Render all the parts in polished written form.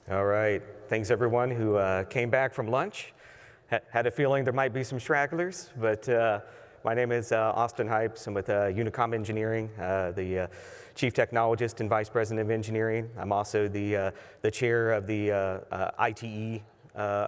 All right, thanks everyone who came back from lunch. Had a feeling there might be some stragglers, but my name is Austin Hypes. I'm with UNICOM Engineering, the Chief Technologist and Vice President of Engineering. I'm also the chair of the ITE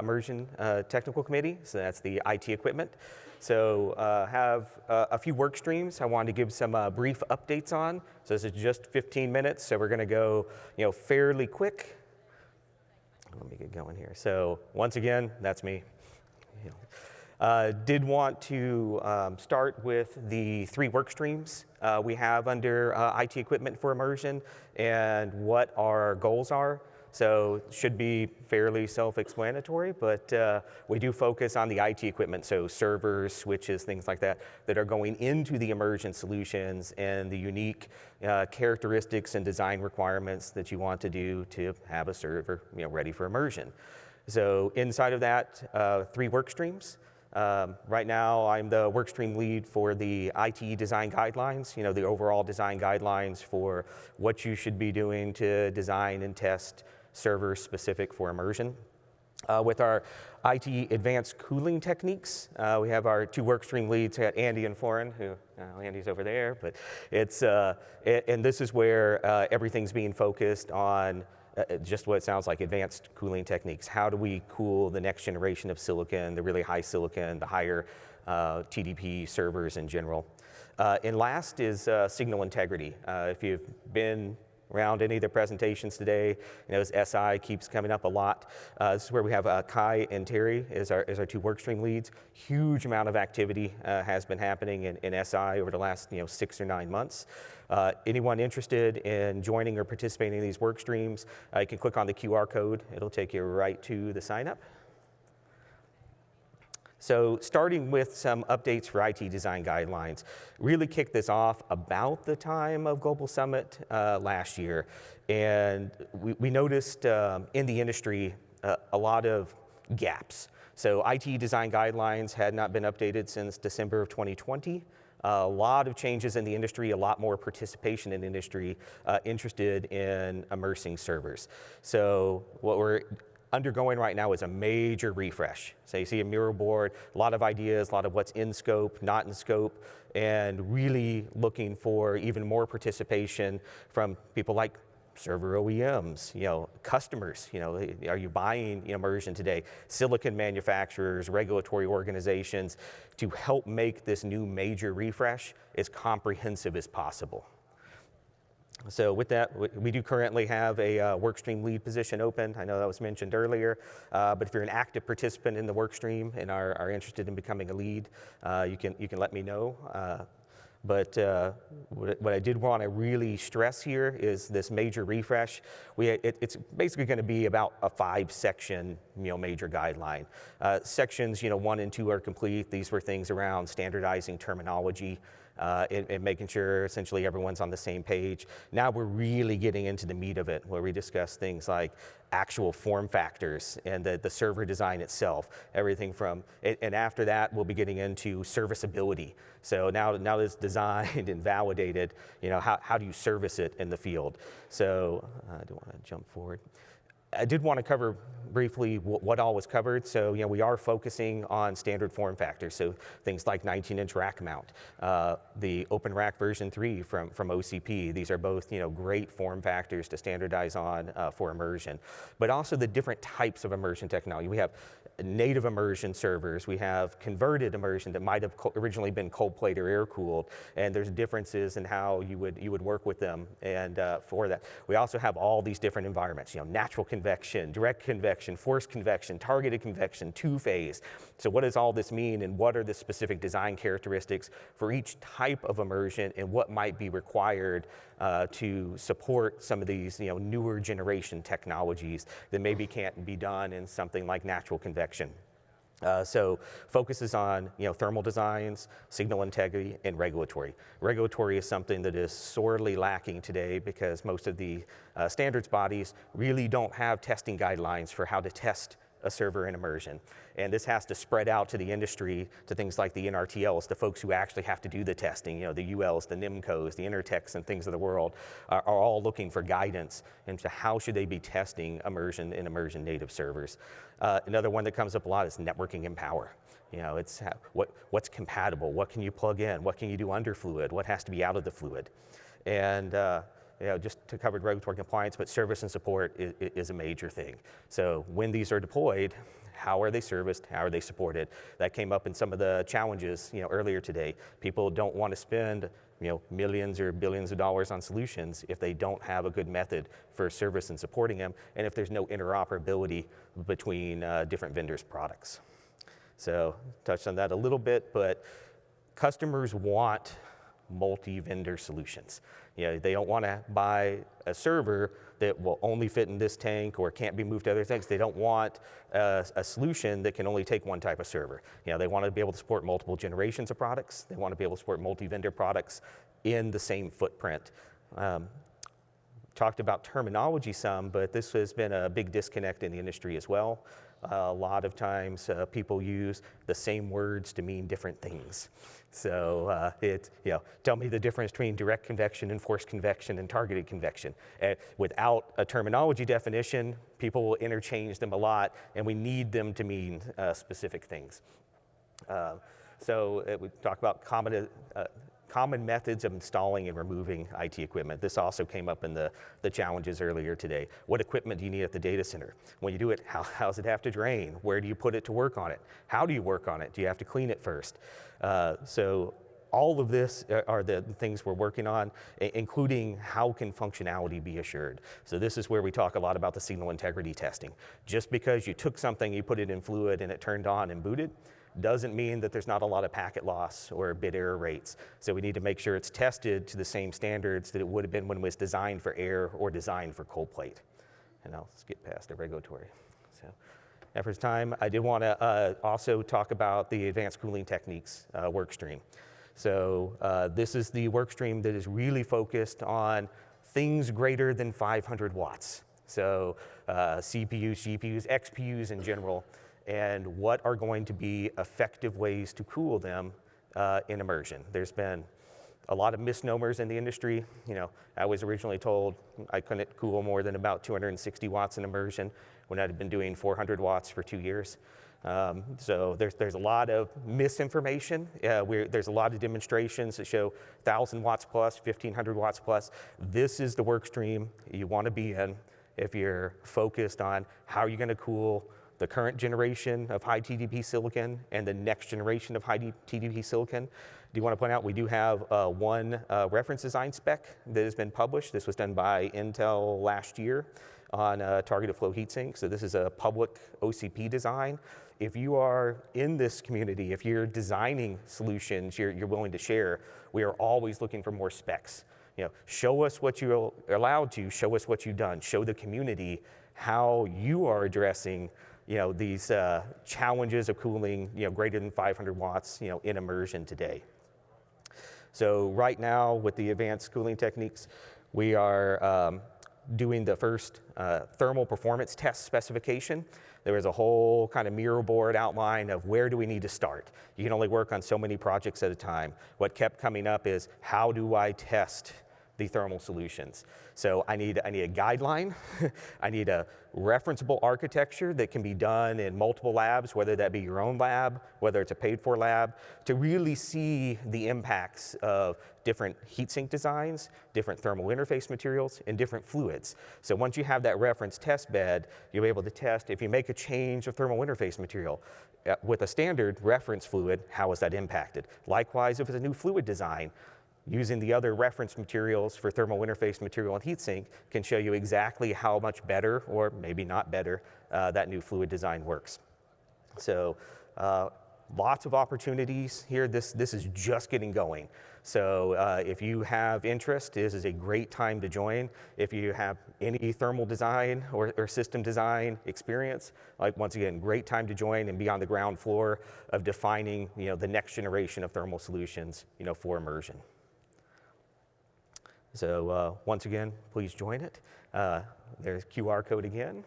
Immersion Technical Committee, so that's the IT equipment. So have a few work streams I wanted to give some brief updates on. So this is just 15 minutes, so we're gonna go fairly quick. Let me get going here. So once again, that's me. Did want to start with the 3 work streams we have under IT equipment for immersion and what our goals are. So should be fairly self-explanatory, but we do focus on the IT equipment, so servers, switches, things like that, that are going into the immersion solutions and the unique characteristics and design requirements that you want to do to have a server ready for immersion. So inside of that, 3 work streams. Right now, I'm the workstream lead for the ITE design guidelines, the overall design guidelines for what you should be doing to design and test servers specific for immersion. With our ITE advanced cooling techniques, we have our 2 workstream leads, Andy and Florin, who, Andy's over there, but it's, and this is where everything's being focused on just what it sounds like, advanced cooling techniques. How do we cool the next generation of silicon, the really high silicon, the higher TDP servers in general? And last is signal integrity. If you've been around any of the presentations today, as SI keeps coming up a lot. This is where we have Kai and Terry as our 2 workstream leads. Huge amount of activity has been happening in SI over the last 6 or 9 months. Anyone interested in joining or participating in these work streams, you can click on the QR code. It'll take you right to the sign up. So starting with some updates for IT design guidelines, really kicked this off about the time of Global Summit last year. And we noticed in the industry a lot of gaps. So IT design guidelines had not been updated since December of 2020. A lot of changes in the industry, a lot more participation in the industry interested in immersing servers. So what we're undergoing right now is a major refresh. So you see a mural board, a lot of ideas, a lot of what's in scope, not in scope, and really looking for even more participation from people like server OEMs, customers, are you buying immersion today? Silicon manufacturers, regulatory organizations, to help make this new major refresh as comprehensive as possible. So with that, we do currently have a workstream lead position open. I know that was mentioned earlier, but if you're an active participant in the workstream and are interested in becoming a lead, you can let me know. But what I did want to really stress here is this major refresh. It's basically going to be about a 5-section major guideline. Sections 1 and 2 are complete. These were things around standardizing terminology, and making sure essentially everyone's on the same page. Now we're really getting into the meat of it, where we discuss things like actual form factors and the server design itself, everything from, and after that we'll be getting into serviceability. So now that it's designed and validated, how do you service it in the field? So I don't want to jump forward. I did want to cover briefly what all was covered. So, we are focusing on standard form factors. So things like 19-inch rack mount, the Open Rack version 3 from OCP. These are both, great form factors to standardize on for immersion. But also the different types of immersion technology. We have native immersion servers. We have converted immersion that might have originally been cold plate or air cooled. And there's differences in how you would work with them. And for that, we also have all these different environments. Natural convection, direct convection, forced convection, targeted convection, 2-phase. So what does all this mean, and what are the specific design characteristics for each type of immersion, and what might be required to support some of these newer generation technologies that maybe can't be done in something like natural convection. So focuses on thermal designs, signal integrity, and regulatory. Regulatory is something that is sorely lacking today because most of the standards bodies really don't have testing guidelines for how to test a server in immersion. And this has to spread out to the industry, to things like the NRTLs, the folks who actually have to do the testing, the ULs, the NIMCOs, the Intertechs and things of the world are all looking for guidance into how should they be testing immersion in immersion native servers. Another one that comes up a lot is networking and power. It's what's compatible, what can you plug in, what can you do under fluid, what has to be out of the fluid. And just to cover regulatory compliance, but service and support is a major thing. So when these are deployed, how are they serviced? How are they supported? That came up in some of the challenges, earlier today. People don't want to spend, millions or billions of dollars on solutions if they don't have a good method for service and supporting them, and if there's no interoperability between different vendors' products. So touched on that a little bit, but customers want multi-vendor solutions. They don't want to buy a server that will only fit in this tank or can't be moved to other things. They don't want a solution that can only take one type of server. They want to be able to support multiple generations of products. They want to be able to support multi-vendor products in the same footprint. Talked about terminology some, but this has been a big disconnect in the industry as well. A lot of times people use the same words to mean different things. So tell me the difference between direct convection and forced convection and targeted convection. Without a terminology definition, people will interchange them a lot, and we need them to mean specific things. We talk about common methods of installing and removing IT equipment. This also came up in the challenges earlier today. What equipment do you need at the data center? When you do it, how does it have to drain? Where do you put it to work on it? How do you work on it? Do you have to clean it first? So all of this are the things we're working on, including how can functionality be assured. So this is where we talk a lot about the signal integrity testing. Just because you took something, you put it in fluid and it turned on and booted, doesn't mean that there's not a lot of packet loss or bit error rates. So we need to make sure it's tested to the same standards that it would have been when it was designed for air or designed for cold plate. And I'll skip past the regulatory. So after time, I did want to also talk about the advanced cooling techniques workstream. So this is the workstream that is really focused on things greater than 500 watts. So CPUs, GPUs, XPUs in general, and what are going to be effective ways to cool them in immersion. There's been a lot of misnomers in the industry. I was originally told I couldn't cool more than about 260 watts in immersion when I'd been doing 400 watts for 2 years. So there's a lot of misinformation. There's a lot of demonstrations that show 1,000 watts plus, 1,500 watts plus. This is the work stream you want to be in if you're focused on how are you going to cool the current generation of high TDP silicon and the next generation of high TDP silicon. Do you want to point out we do have one reference design spec that has been published. This was done by Intel last year on targeted flow heatsink. So this is a public OCP design. If you are in this community, if you're designing solutions you're willing to share, we are always looking for more specs. Show us what you're allowed to, show us what you've done, show the community how you are addressing these challenges of cooling, greater than 500 watts, in immersion today. So right now with the advanced cooling techniques, we are doing the first thermal performance test specification. There was a whole kind of mirror board outline of where do we need to start. You can only work on so many projects at a time. What kept coming up is how do I test the thermal solutions? So I need a guideline. I need a referenceable architecture that can be done in multiple labs, whether that be your own lab, whether it's a paid for lab, to really see the impacts of different heatsink designs, different thermal interface materials, and different fluids. So once you have that reference test bed, you'll be able to test if you make a change of thermal interface material with a standard reference fluid, how is that impacted? Likewise, if it's a new fluid design, using the other reference materials for thermal interface material and heatsink can show you exactly how much better, or maybe not better, that new fluid design works. So lots of opportunities here. This is just getting going. So if you have interest, this is a great time to join. If you have any thermal design or system design experience, once again, great time to join and be on the ground floor of defining the next generation of thermal solutions for immersion. So once again, please join it. There's QR code again.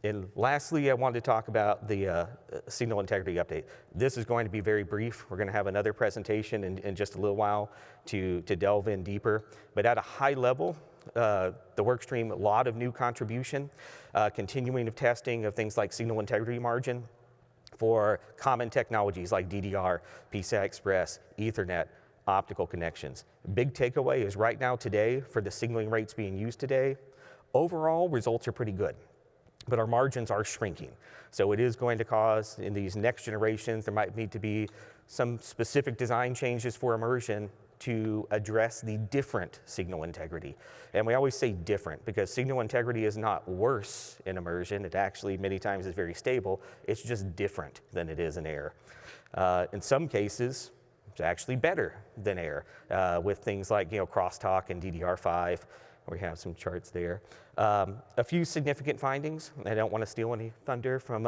And lastly, I wanted to talk about the signal integrity update. This is going to be very brief. We're going to have another presentation in just a little while to delve in deeper. But at a high level, the workstream, a lot of new contribution, continuing of testing of things like signal integrity margin for common technologies like DDR, PCI Express, Ethernet, optical connections. Big takeaway is right now today, for the signaling rates being used today, overall results are pretty good, but our margins are shrinking. So it is going to cause, in these next generations, there might need to be some specific design changes for immersion to address the different signal integrity. And we always say different because signal integrity is not worse in immersion. It actually many times is very stable. It's just different than it is in air. In some cases, it's actually better than air with things like crosstalk and DDR5. We have some charts there. A few significant findings. I don't want to steal any thunder from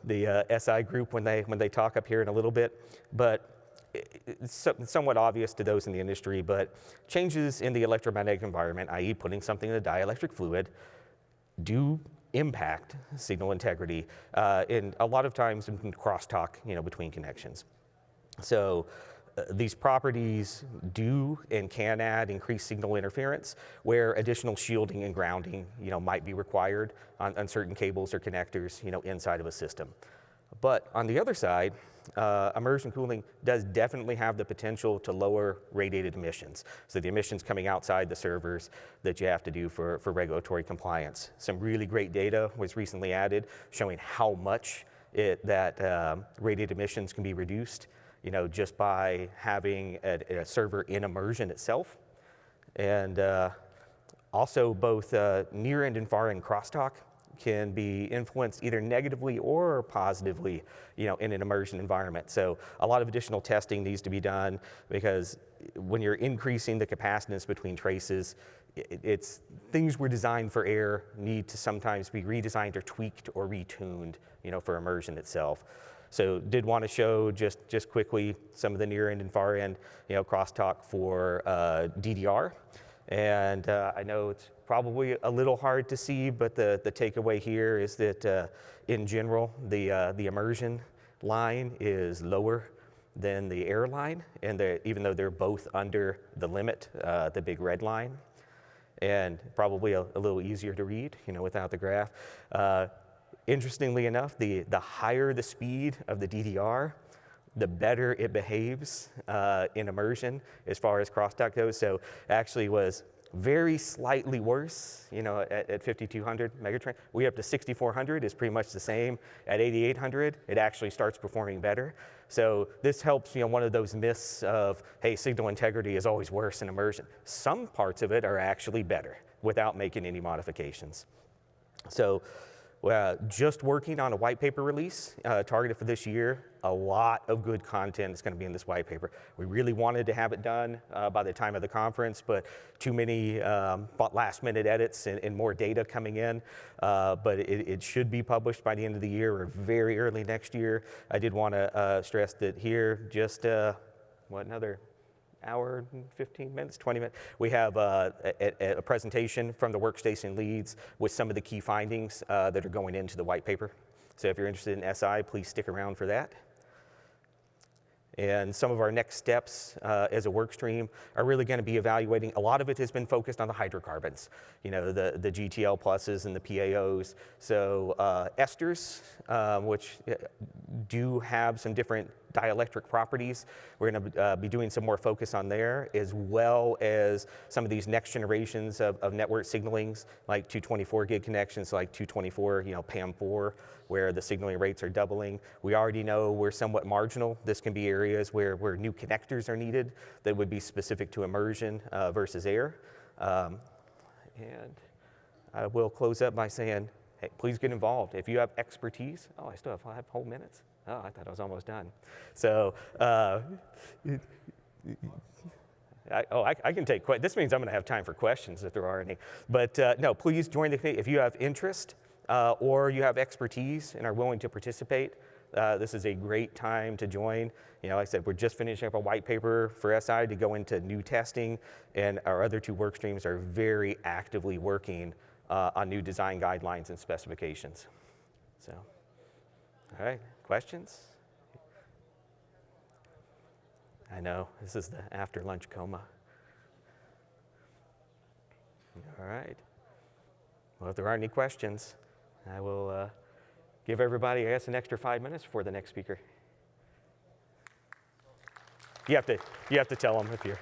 the SI group when they talk up here in a little bit, but it's somewhat obvious to those in the industry, but changes in the electromagnetic environment, i.e. putting something in a dielectric fluid, do impact signal integrity in a lot of times in crosstalk between connections. So these properties do and can add increased signal interference where additional shielding and grounding might be required on certain cables or connectors inside of a system. But on the other side, immersion cooling does definitely have the potential to lower radiated emissions. So the emissions coming outside the servers that you have to do for regulatory compliance. Some really great data was recently added showing how much that radiated emissions can be reduced just by having a server in immersion itself. And also both near end and far end crosstalk can be influenced either negatively or positively, in an immersion environment. So a lot of additional testing needs to be done because when you're increasing the capacitance between traces, it's things were designed for air need to sometimes be redesigned or tweaked or retuned, for immersion itself. So did want to show just quickly some of the near end and far end, crosstalk for DDR. And I know it's probably a little hard to see, but the takeaway here is that in general, the immersion line is lower than the air line, and even though they're both under the limit, the big red line, and probably a little easier to read, without the graph. Interestingly enough, the higher the speed of the DDR, the better it behaves in immersion as far as crosstalk goes. So actually was very slightly worse, at 5200 megatrain. We up to 6400 is pretty much the same. At 8800, it actually starts performing better. So this helps, one of those myths of, hey, signal integrity is always worse in immersion. Some parts of it are actually better without making any modifications. So just working on a white paper release targeted for this year. A lot of good content is going to be in this white paper. We really wanted to have it done by the time of the conference, but too many last minute edits and more data coming in. But it should be published by the end of the year or very early next year. I did want to stress that here, just another hour and 15 minutes, 20 minutes. We have a presentation from the workstation leads with some of the key findings that are going into the white paper. So if you're interested in SI, please stick around for that. And some of our next steps as a work stream are really going to be evaluating. A lot of it has been focused on the hydrocarbons, the GTL pluses and the PAOs. So esters, which do have some different dielectric properties. We're going to be doing some more focus on there, as well as some of these next generations of network signalings, like 224 gig connections, like 224, PAM4, where the signaling rates are doubling. We already know we're somewhat marginal. This can be areas where new connectors are needed that would be specific to immersion versus air. And I will close up by saying, hey, please get involved. If you have expertise, I still have 5 whole minutes. Oh, I thought I was almost done. So, I can take questions. This means I'm going to have time for questions if there are any. But no, please join the committee. If you have interest or you have expertise and are willing to participate, this is a great time to join. Like I said, we're just finishing up a white paper for SI to go into new testing, and our other 2 work streams are very actively working on new design guidelines and specifications. So, all right, questions? I know, this is the after lunch coma. All right. Well, if there aren't any questions, I will give everybody, I guess, an extra 5 minutes for the next speaker. You have to tell them if you're.